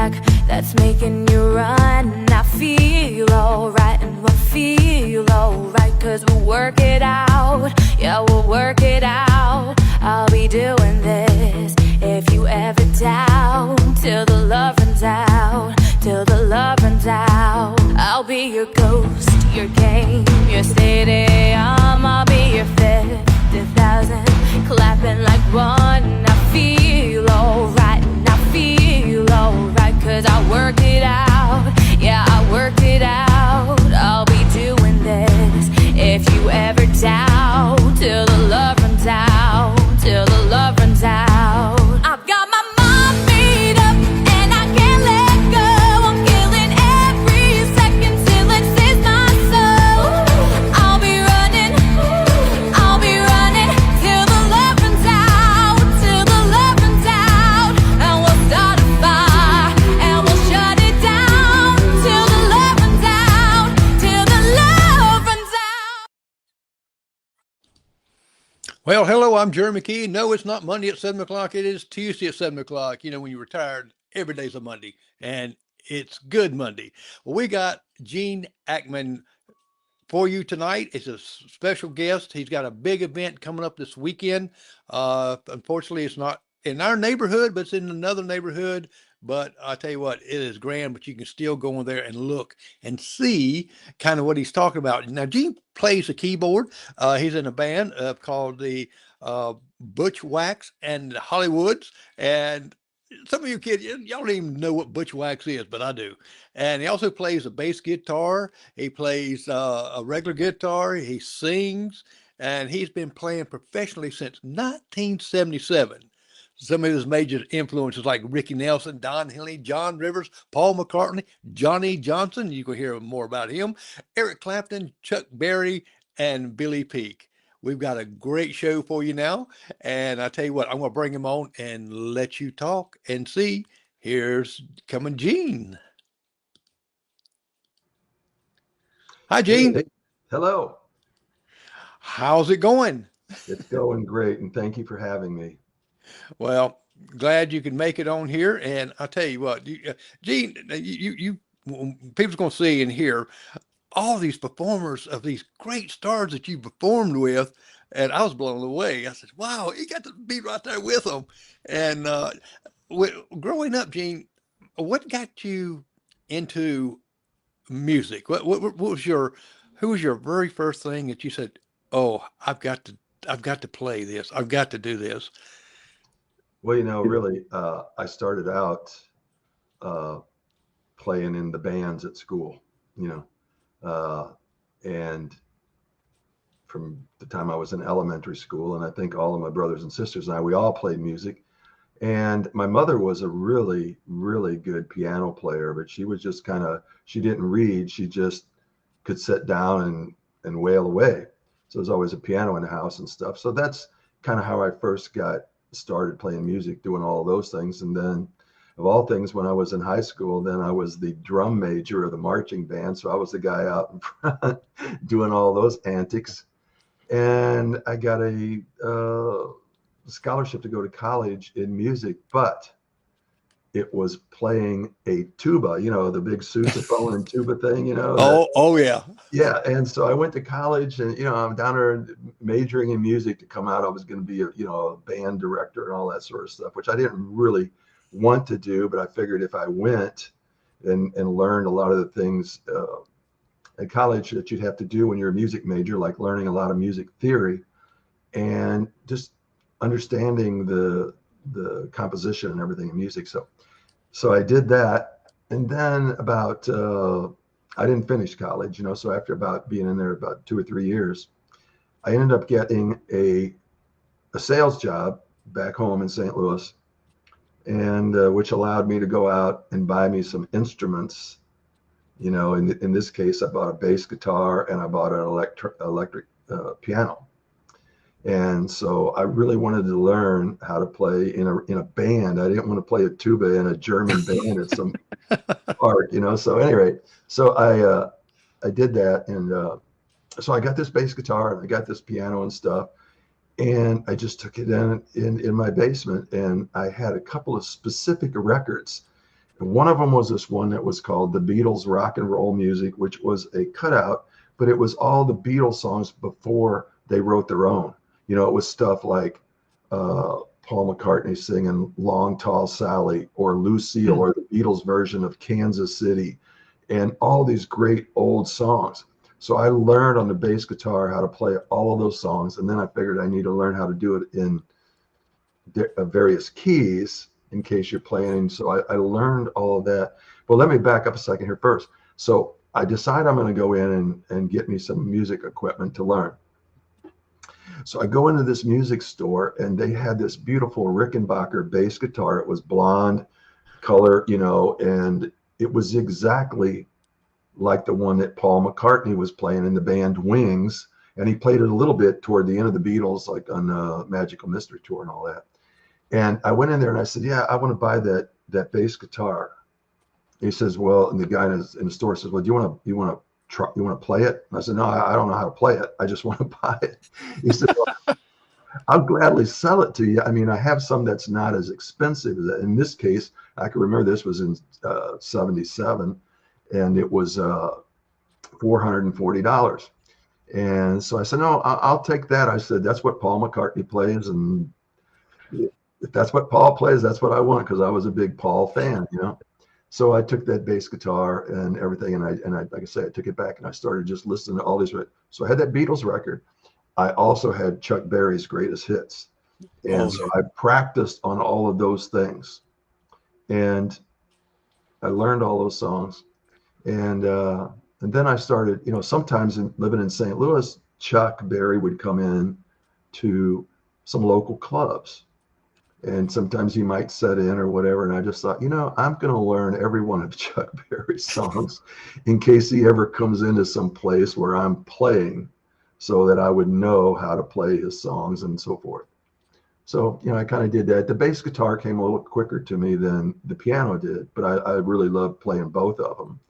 back that's making you run. And I feel alright, and we'll feel alright, 'cause we'll work it out. Yeah, we'll work it out. I'll be doing this if you ever doubt, till the love runs out, till the love runs out. I'll be your ghost, your game, your stadium. I'll be your 50,000, clapping like one. I feel alright, and I feel alright, 'cause I worked it out. Yeah, I worked it out. I'll be doing this if you ever doubt, till the love runs out, till the love runs out. I've got my mind made up and I can't let go. I'm killing every second till it saves my soul. I'll be running till the love runs out, till the love runs out. And we'll start a fire and we'll shut it down, till the love runs out, till the love runs out. Well, hello, I'm Jerry McKee. No, it's not Monday at 7 o'clock. It is Tuesday at 7 o'clock. You know, when you're retired, every day's a Monday, and it's good Monday. Well, we got Gene Actmann for you tonight. It's a special guest. He's got a big event coming up this weekend. Unfortunately, it's not in our neighborhood, but it's in another neighborhood. But I tell you what, it is grand, but you can still go in there and look and see kind of what he's talking about. Now, Gene plays the keyboard. He's in a band called the Butch Wax and Hollywoods. And some of you kids, y'all don't even know what Butch Wax is, but I do. And he also plays a bass guitar. He plays a regular guitar. He sings, and he's been playing professionally since 1977. Some of his major influences like Ricky Nelson, Don Henley, John Rivers, Paul McCartney, Johnnie Johnson. You can hear more about him. Eric Clapton, Chuck Berry, and Billy Peake. We've got a great show for you now. And I tell you what, I'm going to bring him on and let you talk and see. Here's coming Gene. Hi, Gene. Hey, hello. How's it going? It's going great, and thank you for having me. Well, glad you can make it on here. And I'll tell you what, Gene, you people's going to see and hear all these performers of these great stars that you performed with. And I was blown away. I said, wow, you got to be right there with them. And growing up, Gene, what got you into music? What was who was your very first thing that you said, oh, I've got to play this. I've got to do this. Well, really, I started out playing in the bands at school, and from the time I was in elementary school, and I think all of my brothers and sisters and I, we all played music. And my mother was a really, really good piano player, but she was just she didn't read. She just could sit down and wail away. So there's always a piano in the house and stuff. So that's kind of how I first got started playing music, doing all of those things. And then of all things, when I was in high school, then I was the drum major of the marching band. So I was the guy out in front doing all those antics. And I got a scholarship to go to college in music, but it was playing a tuba, the big sousaphone and tuba thing, Oh yeah. Yeah. And so I went to college, and, I'm down there majoring in music to come out. I was going to be a band director and all that sort of stuff, which I didn't really want to do, but I figured if I went and learned a lot of the things at college that you'd have to do when you're a music major, like learning a lot of music theory and just understanding the composition and everything in music. So I did that. And then I didn't finish college, so after about being in there about 2 or 3 years, I ended up getting a sales job back home in St. Louis, and which allowed me to go out and buy me some instruments. In this case, I bought a bass guitar and I bought an electric piano. And so I really wanted to learn how to play in a band. I didn't want to play a tuba in a German band at some park, So anyway, so I did that, and so I got this bass guitar and I got this piano and stuff, and I just took it in my basement, and I had a couple of specific records. one of them was this one that was called The Beatles Rock and Roll Music, which was a cutout, but it was all the Beatles songs before they wrote their own. You know, it was stuff like Paul McCartney singing Long Tall Sally, or Lucille, or the Beatles version of Kansas City, and all these great old songs. So I learned on the bass guitar how to play all of those songs, and then I figured I need to learn how to do it in various keys in case you're playing. So I learned all of that. But let me back up a second here first. So I decide I'm going to go in and get me some music equipment to learn. So I go into this music store, and they had this beautiful Rickenbacker bass guitar. It was blonde color, you know, and it was exactly like the one that Paul McCartney was playing in the band Wings. And he played it a little bit toward the end of the Beatles, like on Magical Mystery Tour and all that. And I went in there and I said, yeah, I want to buy that bass guitar. He says, well, and the guy in the store says, well, do you want to play it? And I said, no, I don't know how to play it. I just want to buy it. He said, well, I'll gladly sell it to you. I mean, I have some that's not as expensive as that. In this case, I can remember this was in 77, and it was $440. And so I said, no, I'll take that. I said, that's what Paul McCartney plays. And if that's what Paul plays, that's what I want, because I was a big Paul fan, you know. So I took that bass guitar and everything, and I like I said, I took it back and I started just listening to all these. So I had that Beatles record. I also had Chuck Berry's Greatest Hits. And so I practiced on all of those things. And I learned all those songs. And then I started, you know, sometimes living in St. Louis, Chuck Berry would come in to some local clubs. And sometimes he might set in or whatever. And I just thought, you know, I'm going to learn every one of Chuck Berry's songs in case he ever comes into some place where I'm playing, so that I would know how to play his songs and so forth. So, you know, I kind of did that. The bass guitar came a little quicker to me than the piano did, but I really loved playing both of them.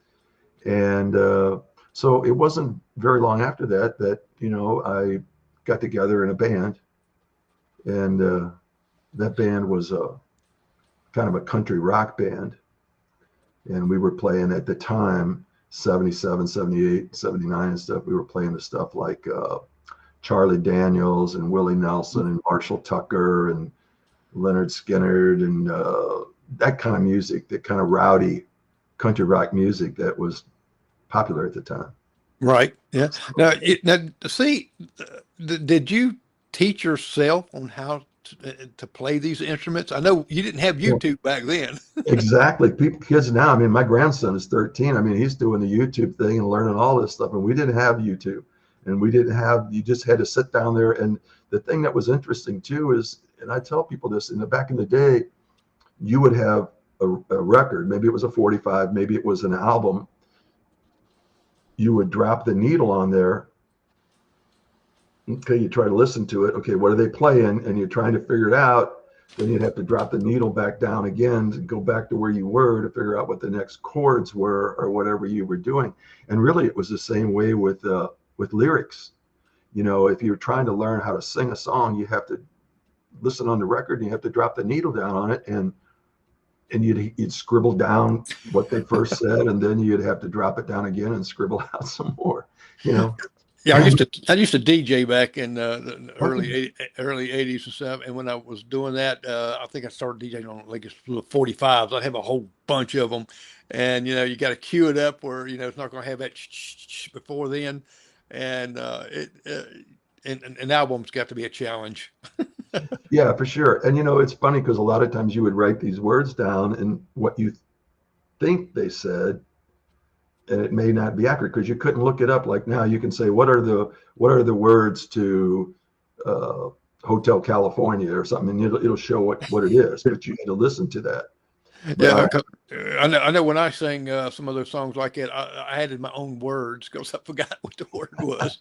And so it wasn't very long after that, you know, I got together in a band, and that band was kind of a country rock band. And we were playing at the time, 77, 78, 79 and stuff. We were playing the stuff like Charlie Daniels and Willie Nelson and Marshall Tucker and Leonard Skinner and that kind of music, that kind of rowdy country rock music that was popular at the time. Right. Yeah. Now, see, did you teach yourself on how to play these instruments? I know you didn't have YouTube back then. Exactly. Kids now, I mean, my grandson is 13. I mean, he's doing the YouTube thing and learning all this stuff. And we didn't have YouTube, and you just had to sit down there. And the thing that was interesting too is, and I tell people this, back in the day, you would have a record, maybe it was a 45, maybe it was an album. You would drop the needle on there. Okay, you try to listen to it. Okay, what are they playing? And you're trying to figure it out. Then you'd have to drop the needle back down again to go back to where you were to figure out what the next chords were or whatever you were doing. And really, it was the same way with lyrics. You know, if you're trying to learn how to sing a song, you have to listen on the record and you have to drop the needle down on it, and you'd scribble down what they first said, and then you'd have to drop it down again and scribble out some more. You know. Yeah, I used to DJ back in the early 80s and stuff, and when I was doing that, I think I started DJing on like 45s. I have a whole bunch of them, and you know, you got to cue it up where you know it's not going to have that before then, and an album's got to be a challenge. Yeah, for sure. And you know, it's funny because a lot of times you would write these words down and what you think they said, and it may not be accurate because you couldn't look it up. Like now you can say, what are the words to Hotel California or something, and it'll show what it is, but you need to listen to that. Yeah, I know when I sang some of those songs like that, I added my own words because I forgot what the word was.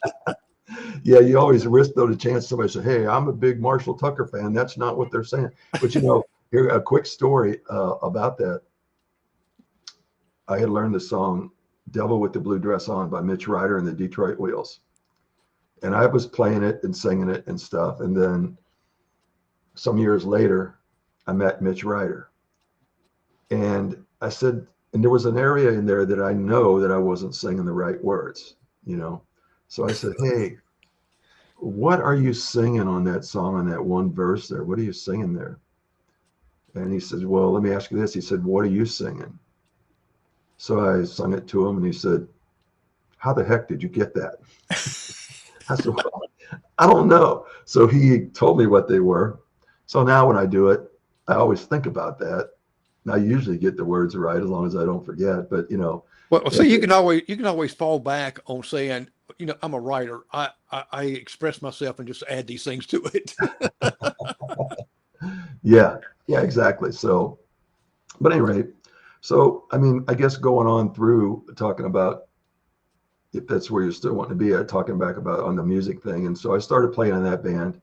Yeah, you always risk though the chance somebody say, hey, I'm a big Marshall Tucker fan. That's not what they're saying. But you know, here a quick story about that. I had learned the song Devil with the Blue Dress On by Mitch Ryder and the Detroit Wheels. And I was playing it and singing it and stuff. And then some years later, I met Mitch Ryder. And I said, and there was an area in there that I know that I wasn't singing the right words, you know. So I said, hey, what are you singing on that song, on that one verse there? What are you singing there? And he said, well, let me ask you this. He said, what are you singing? So I sung it to him, and he said, how the heck did you get that? I said, well, I don't know. So he told me what they were. So now when I do it, I always think about that. And I usually get the words right as long as I don't forget. But, you know. Well, so you can always fall back on saying, you know, I'm a writer. I express myself and just add these things to it. Yeah, exactly. So, but anyway, so, I mean, I guess going on through talking about, if that's where you're still wanting to be at, talking back about on the music thing. And so I started playing in that band,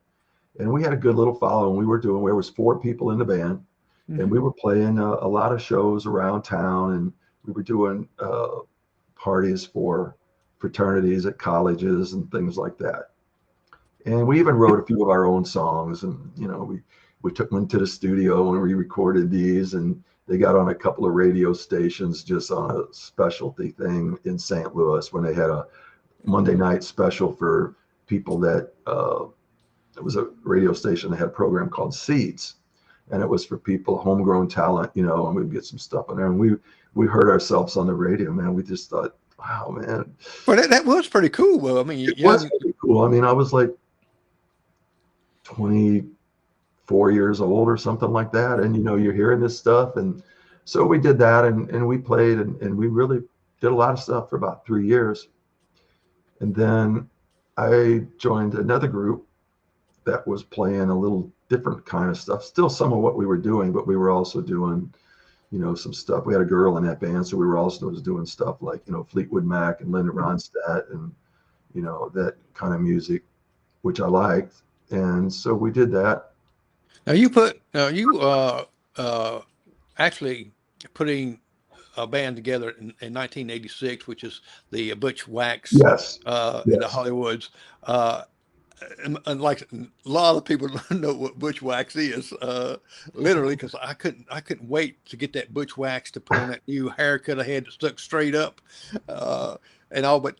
and we had a good little following. There was 4 people in the band, and we were playing a lot of shows around town, and we were doing parties for fraternities at colleges and things like that. And we even wrote a few of our own songs, and, you know, we took them to the studio and we recorded these, and they got on a couple of radio stations just on a specialty thing in St. Louis when they had a Monday night special for people that, it was a radio station that had a program called Seeds. And it was for people, homegrown talent, you know, and we'd get some stuff on there. And we heard ourselves on the radio, man. We just thought, wow, man. Well, that was pretty cool. Well, I mean, it was pretty cool. I mean, I was like 24 years old or something like that. And, you know, you're hearing this stuff. And so we did that, and we played, and we really did a lot of stuff for about 3 years. And then I joined another group that was playing a little different kind of stuff, still some of what we were doing, but we were also doing, you know, some stuff. We had a girl in that band, so we were also doing stuff like, you know, Fleetwood Mac and Linda Ronstadt and, you know, that kind of music, which I liked. And so we did that. Now actually putting a band together in 1986, which is the Butch Wax, yes. In the Hollywoods. And like a lot of people don't know what Butch Wax is, literally, because I couldn't wait to get that Butch Wax to put on that new haircut I had that stuck straight up, and all. But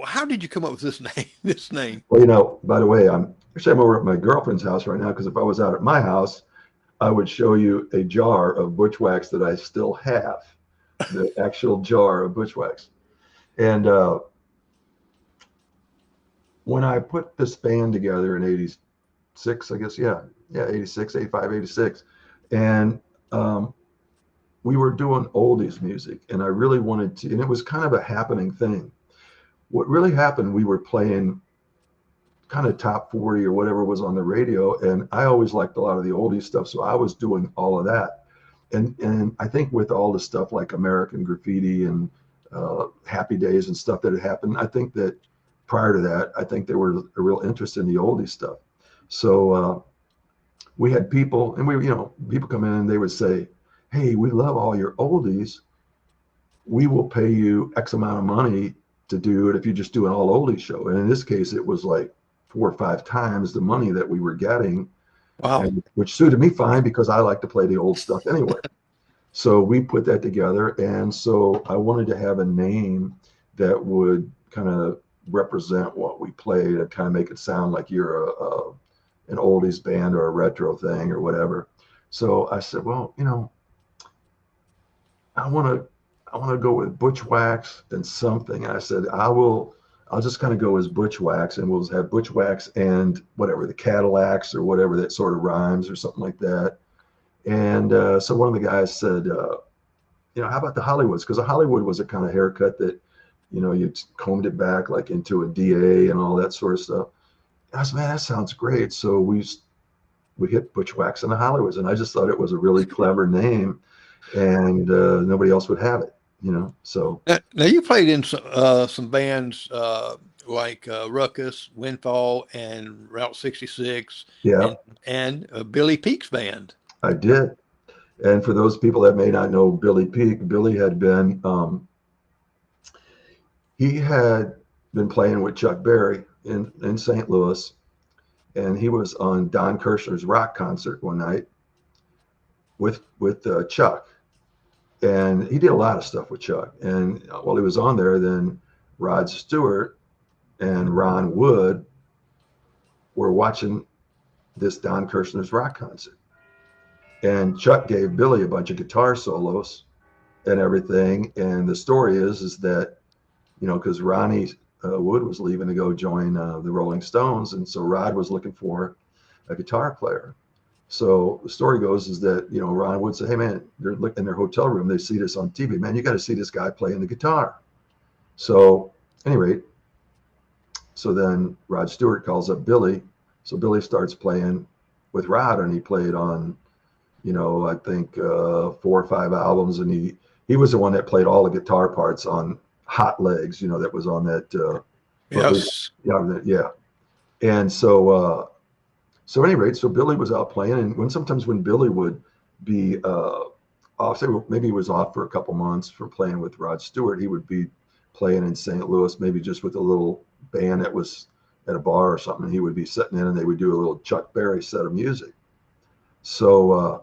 how did you come up with this name? This name? Well, you know, by the way, I'm over at my girlfriend's house right now, because if I was out at my house, I would show you a jar of Butch Wax that I still have, the actual jar of Butch Wax. And when I put this band together in 86, I guess, 86, 85, 86. And we were doing oldies music, and I really wanted to, and it was kind of a happening thing. What really happened, we were playing kind of top 40 or whatever was on the radio, and I always liked a lot of the oldies stuff, so I was doing all of that. And I think with all the stuff like American Graffiti and Happy Days and stuff that had happened, I think that prior to that, I think there was a real interest in the oldie stuff. So we had people, and people come in and they would say, hey, we love all your oldies. We will pay you X amount of money to do it if you just do an all oldies show. And in this case, it was like 4 or 5 times the money that we were getting. Wow. Which suited me fine, because I like to play the old stuff anyway. So we put that together. And so I wanted to have a name that would kind of represent what we played and kind of make it sound like you're an oldies band or a retro thing or whatever. So I said, well, I want to go with Butch Wax and something. And I said, I'll just kind of go as Butch Wax, and we'll have Butch Wax and whatever, the Cadillacs or whatever that sort of rhymes or something like that. And so one of the guys said, how about the Hollywoods? Because a Hollywood was a kind of haircut that, you combed it back like into a DA and all that sort of stuff. And I said, man, that sounds great. So we hit Butch Wax and the Hollywoods, and I just thought it was a really clever name, and nobody else would have it, so. Now you played in some bands like Ruckus, Windfall, and Route 66, yeah, and Billy Peake's band. I did. And for those people that may not know Billy Peake, Billy had been, he had been playing with Chuck Berry in St. Louis, and he was on Don Kirshner's rock concert one night. with Chuck, and he did a lot of stuff with Chuck. And while he was on there, then Rod Stewart and Ron Wood were watching this Don Kirshner's rock concert, and Chuck gave Billy a bunch of guitar solos and everything. And the story is that, you know, because Ronnie Wood was leaving to go join the Rolling Stones, and so Rod was looking for a guitar player. So the story goes is that, you know, Ron Wood said, "Hey man, they're in their hotel room. They see this on TV. Man, you got to see this guy playing the guitar." So, at any rate, so then Rod Stewart calls up Billy. So Billy starts playing with Rod, and he played on, you know, I think 4 or 5 albums, and he was the one that played all the guitar parts on Hot Legs, you know, that was on that. Yes. Yeah. And so, so at any rate, so Billy was out playing, and sometimes when Billy would be off, say maybe he was off for a couple months from playing with Rod Stewart, he would be playing in St. Louis, maybe just with a little band that was at a bar or something. He would be sitting in, and they would do a little Chuck Berry set of music. So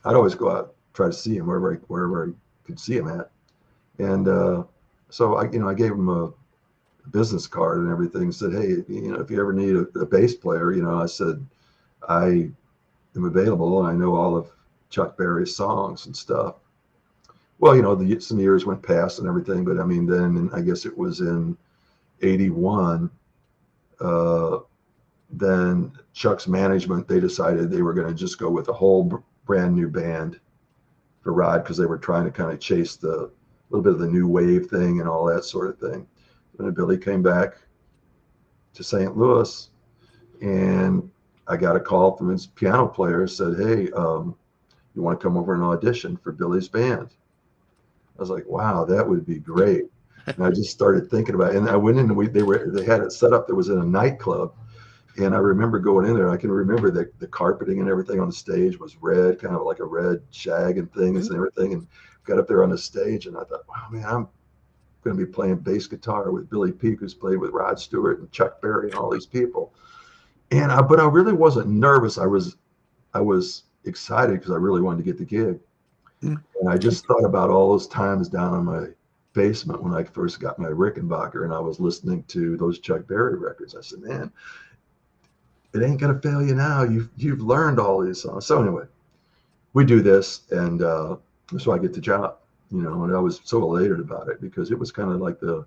I'd always go out, try to see him wherever I could see him at, and so I gave him a business card and everything. Said, "Hey, you know, if you ever need a bass player, you know," I said, "I am available, and I know all of Chuck Berry's songs and stuff." Well, you know, some years went past and everything, but I mean, then I guess it was in '81. Then Chuck's management, they decided they were going to just go with a whole brand new band for Rod, because they were trying to kind of chase the little bit of the new wave thing and all that sort of thing. And then Billy came back to St. Louis, and I got a call from his piano player, said, "Hey, you want to come over and audition for Billy's band?" I was like, "Wow, that would be great." And I just started thinking about it. And I went in, and they had it set up. That was in a nightclub. And I remember going in there. I can remember that the carpeting and everything on the stage was red, kind of like a red shag and things and everything. And got up there on the stage, and I thought, "Wow, man, I'm going to be playing bass guitar with Billy Peek, who's played with Rod Stewart and Chuck Berry and all these people." And but I really wasn't nervous. I was excited because I really wanted to get the gig. And I just thought about all those times down in my basement when I first got my Rickenbacker, and I was listening to those Chuck Berry records. I said, "Man, it ain't gonna fail you now. You've learned all these songs." So anyway, we do this, and so I get the job, you know, and I was so elated about it because it was kind of like one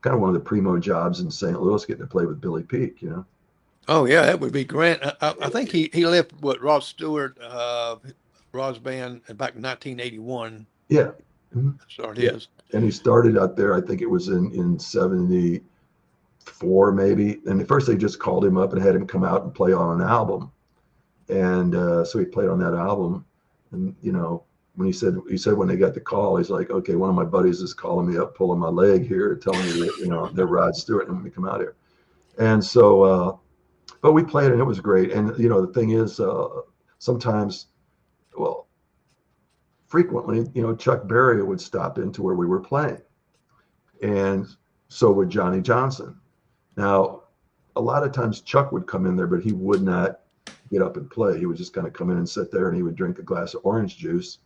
of the primo jobs in St. Louis, getting to play with Billy Peek, you know. Oh yeah, that would be great. I think he left Rod Stewart, Rod's band back in 1981. Yeah. Mm-hmm. Started his. And he started out there, I think it was in 74 maybe. And at first they just called him up and had him come out and play on an album. And so he played on that album. And, you know, when he said when they got the call, he's like, "Okay, one of my buddies is calling me up, pulling my leg here, telling me that, you know, they're Rod Stewart and I'm going to come out here." And so, but we played, and it was great. And, you know, the thing is, sometimes, well, frequently, you know, Chuck Berry would stop into where we were playing, and so would Johnnie Johnson. Now, a lot of times Chuck would come in there, but he would not get up and play. He would just kind of come in and sit there, and he would drink a glass of orange juice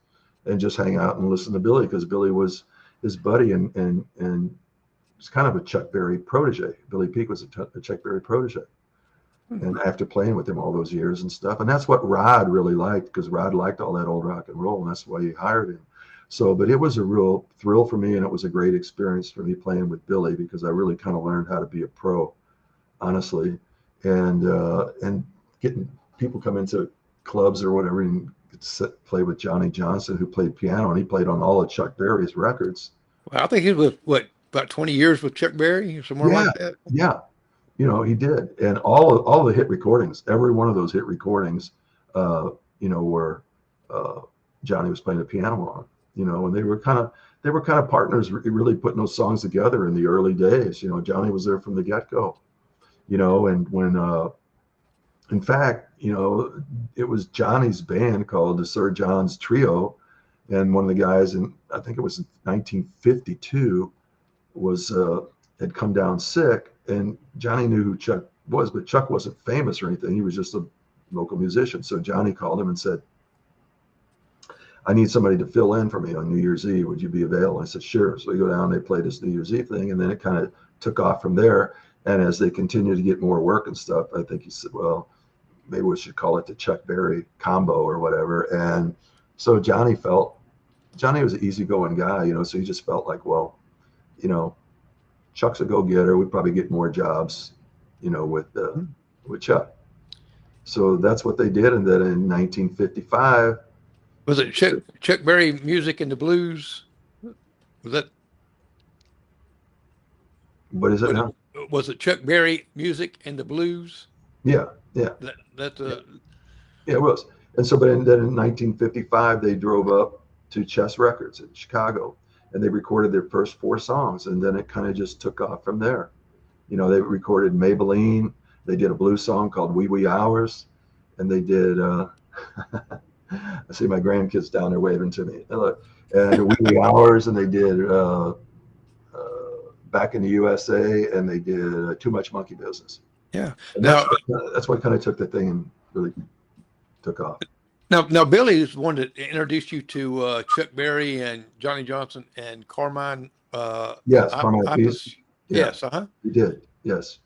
and just hang out and listen to Billy, because Billy was his buddy, and it's kind of a Chuck Berry protege. Billy Peek was a Chuck Berry protege. And after playing with him all those years and stuff, and that's what Rod really liked, because Rod liked all that old rock and roll, and that's why he hired him. So, but it was a real thrill for me, and it was a great experience for me playing with Billy, because I really kind of learned how to be a pro, honestly, and getting people come into clubs or whatever and play with Johnnie Johnson, who played piano, and he played on all of Chuck Berry's records. Well, I think he was about 20 years with Chuck Berry, somewhere like that. Yeah. You know, he did. And all the hit recordings, every one of those hit recordings, you know, were Johnny was playing the piano on, you know, and they were kind of partners, really putting those songs together in the early days. You know, Johnny was there from the get-go, you know, and when, in fact, you know, it was Johnny's band called the Sir John's Trio, and one of the guys I think it was 1952, had come down sick. And Johnny knew who Chuck was, but Chuck wasn't famous or anything. He was just a local musician. So Johnny called him and said, I need somebody to fill in for me on New Year's Eve. Would you be available? I said, sure. So we go down, they play this New Year's Eve thing, and then it kind of took off from there. And as they continued to get more work and stuff, I think he said, well, maybe we should call it the Chuck Berry combo or whatever. And so Johnny was an easygoing guy, you know, so he just felt like, well, you know, Chuck's a go-getter. We'd probably get more jobs, you know, with Chuck. So that's what they did. And then in 1955, was it Chuck Berry Music and the Blues? Was that? What is it now? Was it Chuck Berry Music and the Blues? Yeah. Yeah, it was. And so, but then in 1955, they drove up to Chess Records in Chicago, and they recorded their first 4 songs, and then it kind of just took off from there. You know, they recorded Maybelline. They did a blues song called Wee Wee Hours, and they did. I see my grandkids down there waving to me. Look, and Wee Wee Hours, and they did Back in the USA, and they did Too Much Monkey Business. Yeah. And that's what kind of took the thing and really took off. Now Billy is the one that introduced you to Chuck Berry and Johnnie Johnson and Carmine. Yes, Carmine Appice. Yes, He did. Yes.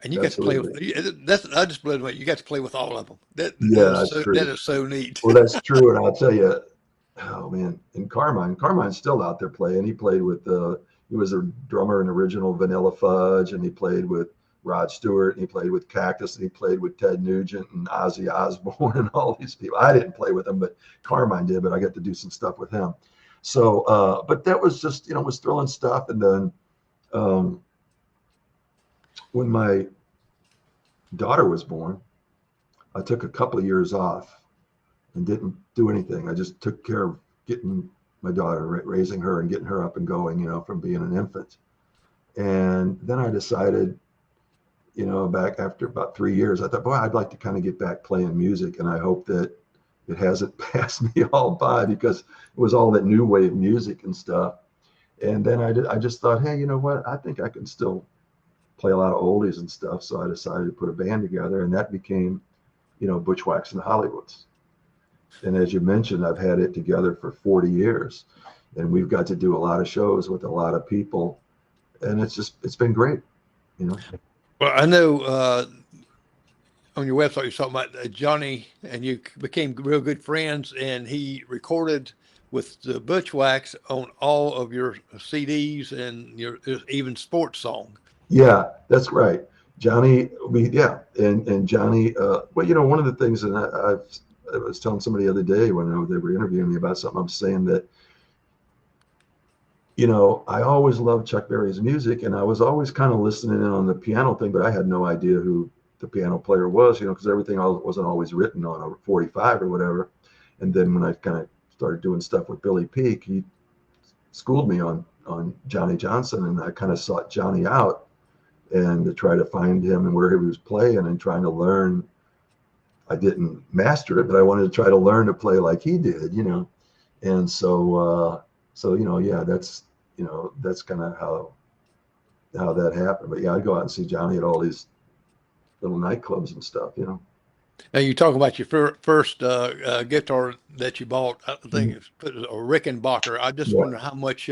And you got to play with. I just blew away. You got to play with all of them. That is so neat. Well, that's true, and I'll tell you, oh man, and Carmine's still out there playing. He played with he was a drummer in original Vanilla Fudge, and he played with Rod Stewart, and he played with Cactus, and he played with Ted Nugent and Ozzy Osbourne and all these people. I didn't play with him, but Carmine did, but I got to do some stuff with him. So, but that was just, it was thrilling stuff. And then when my daughter was born, I took a couple of years off and didn't do anything. I just took care of getting my daughter, raising her and getting her up and going, from being an infant. And then I decided, back after about 3 years, I thought, boy, I'd like to kind of get back playing music. And I hope that it hasn't passed me all by, because it was all that new wave music and stuff. And then I just thought, hey, you know what? I think I can still play a lot of oldies and stuff. So I decided to put a band together, and that became, Butch Wax and the Hollywoods. And as you mentioned, I've had it together for 40 years, and we've got to do a lot of shows with a lot of people, and it's been great, Well, I know on your website you're talking about Johnny, and you became real good friends, and he recorded with the Butch Wax on all of your CDs and your even sports song. Yeah, that's right. Johnny, and Johnny, well, one of the things, and I was telling somebody the other day when they were interviewing me about something, I'm saying that, I always loved Chuck Berry's music, and I was always kind of listening in on the piano thing, but I had no idea who the piano player was, because everything wasn't always written on a 45 or whatever. And then when I kind of started doing stuff with Billy Peake, he schooled me on Johnnie Johnson, and I kind of sought Johnny out and to try to find him and where he was playing and trying to learn. I didn't master it, but I wanted to try to learn to play like he did, And so, that's kind of how that happened. But yeah, I'd go out and see Johnny at all these little nightclubs and stuff, Now you talk about your first guitar that you bought. I think it's a Rickenbacker. I just wonder how much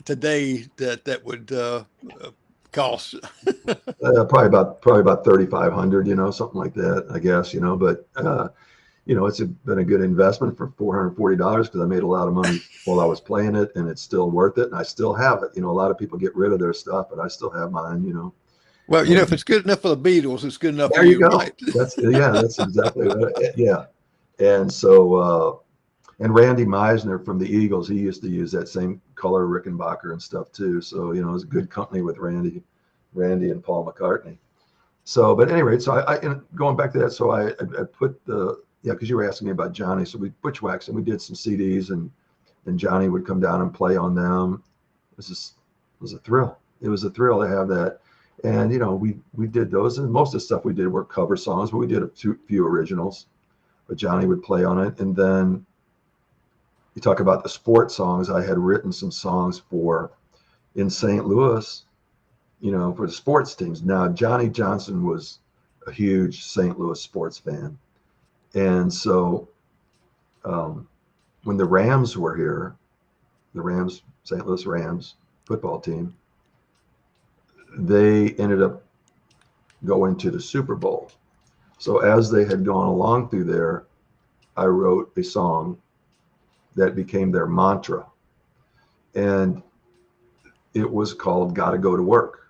today that would cost. Probably about $3,500, something like that, I guess, But it's been a good investment for $440 because I made a lot of money while I was playing it, and it's still worth it, and I still have it. A lot of people get rid of their stuff, but I still have mine. Well, if it's good enough for the Beatles, it's good enough for you. There you go. Right? That's exactly right. Yeah. And so, and Randy Meisner from the Eagles, he used to use that same color Rickenbacker and stuff too. So, it was a good company with Randy and Paul McCartney. So, but anyway, so I going back to that, so I put because you were asking me about Johnny. So we Butch Wax, and we did some CDs, and Johnny would come down and play on them. It was a thrill. It was a thrill to have that. And, we did those, and most of the stuff we did were cover songs, but we did a few originals, but Johnny would play on it. And then you talk about the sports songs. I had written some songs in St. Louis, for the sports teams. Now, Johnnie Johnson was a huge St. Louis sports fan. And so when the Rams were here, the Rams, St. Louis Rams football team, they ended up going to the Super Bowl. So as they had gone along through there, I wrote a song that became their mantra. And it was called Gotta Go to Work.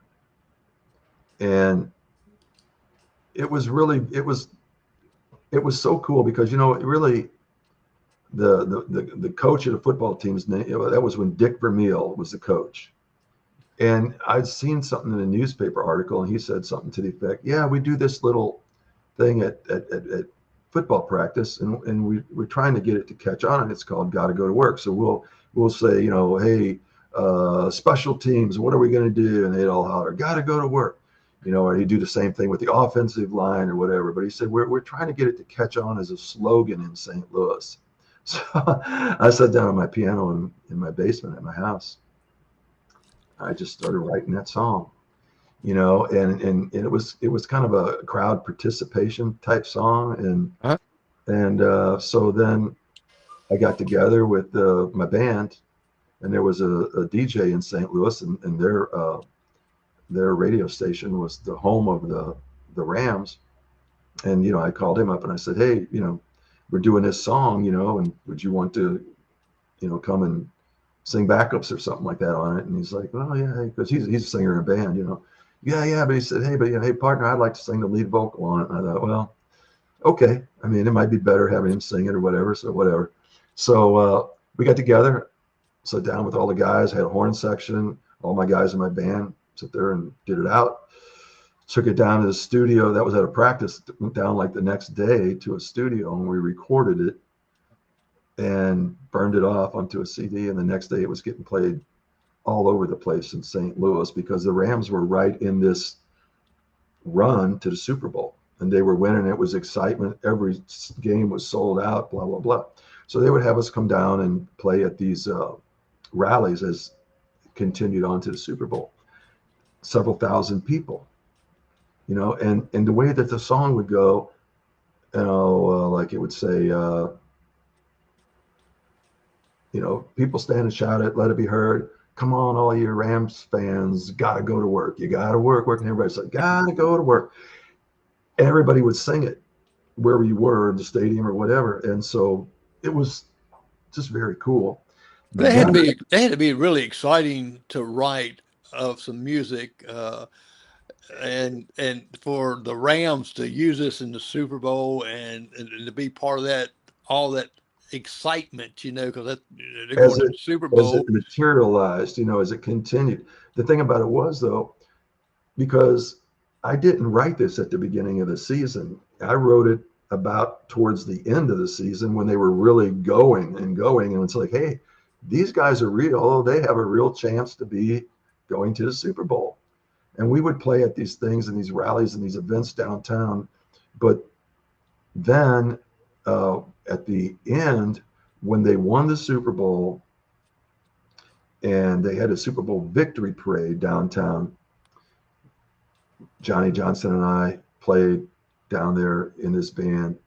And it was really, it was so cool because, you know, it really, the coach of the football team's name, that was when Dick Vermeil was the coach. And I'd seen something in a newspaper article, and he said something to the effect, yeah, we do this little thing at football practice, and we're trying to get it to catch on, and it's called Gotta Go to Work. So we'll say, you know, hey, special teams, what are we going to do? And they'd all holler, gotta go to work. You know, or he'd do the same thing with the offensive line or whatever. But he said, we're trying to get it to catch on as a slogan in St. Louis. So I sat down on my piano in my basement at my house. I just started writing that song, you know, and it was kind of a crowd participation type song. And so then I got together with my band, and there was a DJ in St. Louis, and their radio station was the home of the Rams. And, you know, I called him up and I said, hey, you know, we're doing this song, you know, and would you want to, you know, come and sing backups or something like that on it? And he's like, well, yeah, because he's a singer in a band, you know. Yeah. But he said, hey, partner, I'd like to sing the lead vocal on it. And I thought, well, okay. I mean, it might be better having him sing it or whatever. So whatever. So we got together, sat down with all the guys, had a horn section, all my guys in my band, sit there and did it out. Took it down to the studio. That was at a practice. Went down like the next day to a studio, and we recorded it and burned it off onto a CD. And the next day it was getting played all over the place in St. Louis because the Rams were right in this run to the Super Bowl, and they were winning. It was excitement. Every game was sold out, blah, blah, blah. So they would have us come down and play at these rallies as it continued on to the Super Bowl. Several thousand people, you know, and the way that the song would go, you know, like it would say, you know, people stand and shout it, let it be heard. Come on, all you Rams fans, gotta go to work. You gotta work. And everybody's like, gotta go to work. And everybody would sing it wherever you were in the stadium or whatever. And so it was just very cool. They had to be really exciting to write of some music, and for the Rams to use this in the Super Bowl and to be part of that, all that excitement, you know, because they're going to the Super Bowl. As it materialized, you know, as it continued. The thing about it was, though, because I didn't write this at the beginning of the season. I wrote it about towards the end of the season when they were really going. And it's like, hey, these guys are real. They have a real chance to be going to the Super Bowl. And we would play at these things and these rallies and these events downtown. But then at the end, when they won the Super Bowl and they had a Super Bowl victory parade downtown, Johnnie Johnson and I played down there in this band,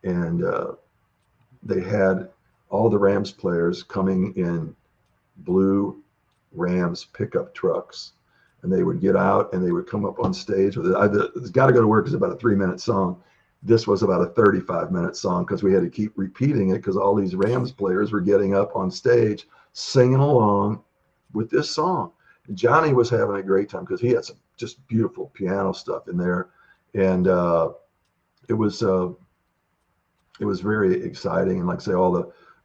and they had all the Rams players coming in blue Rams pickup trucks, and they would get out and they would come up on stage with it. It's Gotta Go to Work is about a 3-minute song. This was about a 35-minute song because we had to keep repeating it because all these Rams players were getting up on stage singing along with this song. And Johnny was having a great time because he had some just beautiful piano stuff in there, and it was very exciting. And like I say, all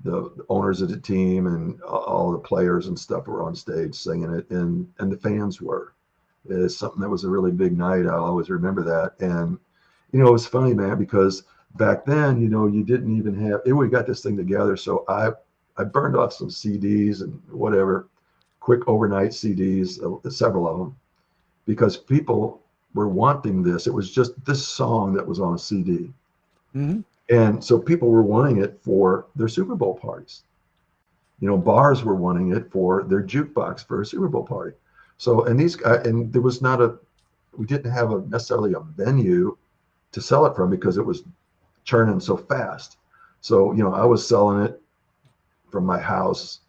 the owners of the team and all the players and stuff were on stage singing it, and the fans were. It's something that was a really big night. I'll always remember that. And you know, it was funny, man, because back then, you know, you didn't even have, we got this thing together. So I burned off some CDs and whatever, quick overnight CDs, several of them, because people were wanting this. It was just this song that was on a CD. Mm-hmm. And so people were wanting it for their Super Bowl parties. You know, bars were wanting it for their jukebox for a Super Bowl party. So, and these guys, and there was we didn't have necessarily a venue to sell it from because it was churning so fast. So, I was selling it from my house.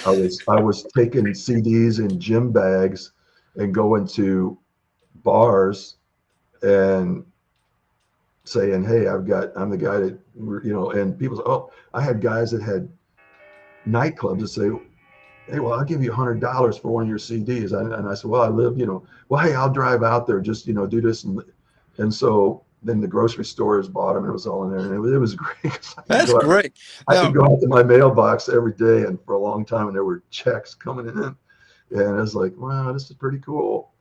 I was taking CDs in gym bags and going to bars and saying, "Hey, I'm the guy that," and people say, "Oh," I had guys that had nightclubs that say, "Hey, well, I'll give you $100 for one of your CDs." And I said, "Well, I live, well, hey, I'll drive out there, just, do this." And so then the grocery stores bought them, and it was all in there. And it was great. That's great. I Now, could go out to my mailbox every day, and for a long time, and there were checks coming in. And I was like, wow, this is pretty cool.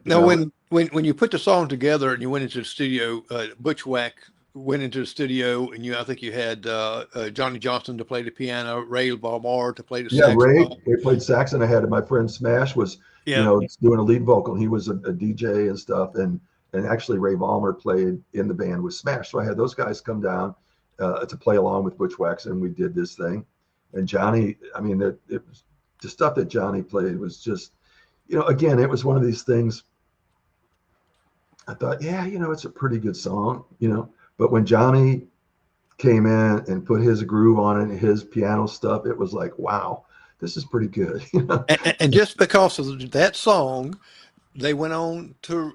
now when you put the song together and you went into the studio, Butch Wax went into the studio, and I think you had Johnnie Johnson to play the piano, Ray Balmar to play the Yeah, Ray saxophone. played sax, and I had my friend Smash was, Yeah. doing a lead vocal. He was a DJ and stuff, and actually Ray Ballmer played in the band with Smash. So I had those guys come down to play along with Butch Wax, and we did this thing. And Johnny, I mean, it was the stuff that Johnny played was just, again, it was one of these things. I thought, yeah, it's a pretty good song, but when Johnny came in and put his groove on it and his piano stuff, it was like, wow, this is pretty good. And just because of that song, they went on to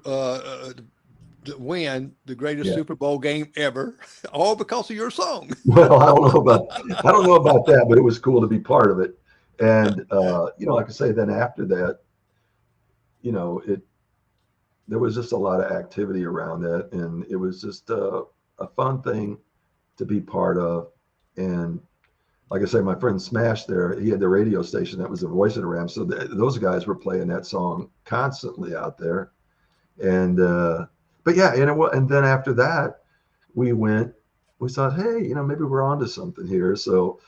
win the greatest Super Bowl game ever, all because of your song. Well, I don't know about that, but it was cool to be part of it. And like I say, then after that, there was just a lot of activity around that, and it was just a fun thing to be part of. And like I say, my friend Smash there, he had the radio station that was the voice of the Rams. So those guys were playing that song constantly out there. And, but yeah, and then after that, we thought, hey, maybe we're onto something here. So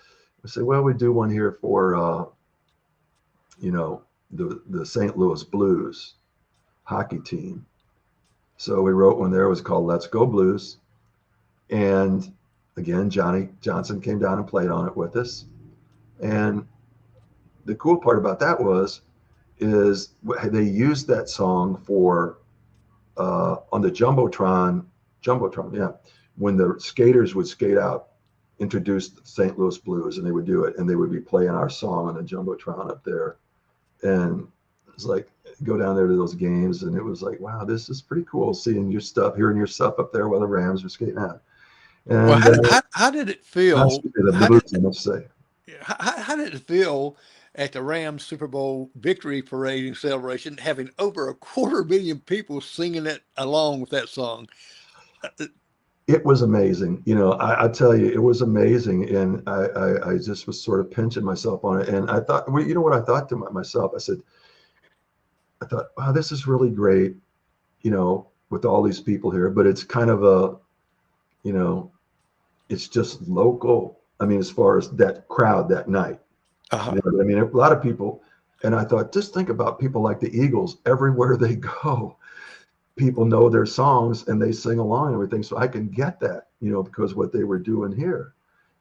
I said, well, we do one here for, the St. Louis Blues hockey team. So we wrote one there. It was called Let's Go Blues. And again, Johnnie Johnson came down and played on it with us. And the cool part about that is they used that song for on the Jumbotron, yeah, when the skaters would skate out, introduce the St. Louis Blues, and they would do it, and they would be playing our song on the Jumbotron up there. And it's like, go down there to those games, and it was like, wow, this is pretty cool, seeing your stuff, hearing your stuff up there while the Rams were skating out. And well, how did it feel? The Blues, I must say. How did it feel at the Rams Super Bowl victory parade and celebration, having over 250,000 people singing it along with that song? It was amazing. I tell you, it was amazing. And I just was sort of pinching myself on it. And I thought, well, you know what I thought to myself? I thought, wow, this is really great, with all these people here, but it's kind of it's just local. I mean, as far as that crowd that night, I mean, a lot of people, and I thought, just think about people like the Eagles, everywhere they go, people know their songs and they sing along and everything. So I can get that, because what they were doing here,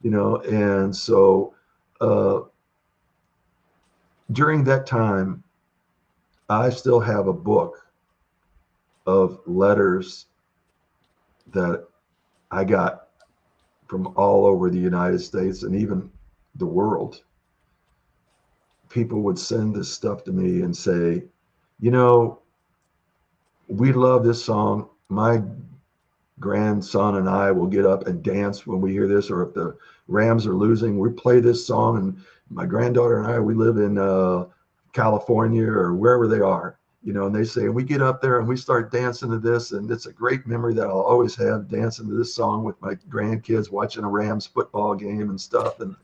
and so during that time, I still have a book of letters that I got from all over the United States and even the world. People would send this stuff to me and say, we love this song. My grandson and I will get up and dance when we hear this, or if the Rams are losing, we play this song. And my granddaughter and I, we live in California or wherever they are, and they say, we get up there and we start dancing to this. And it's a great memory that I'll always have, dancing to this song with my grandkids, watching a Rams football game and stuff. And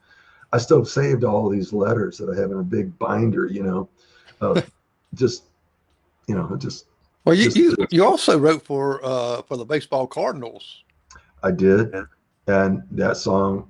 I still saved all these letters that I have in a big binder, just. Well, you also wrote for the baseball Cardinals. I did, and that song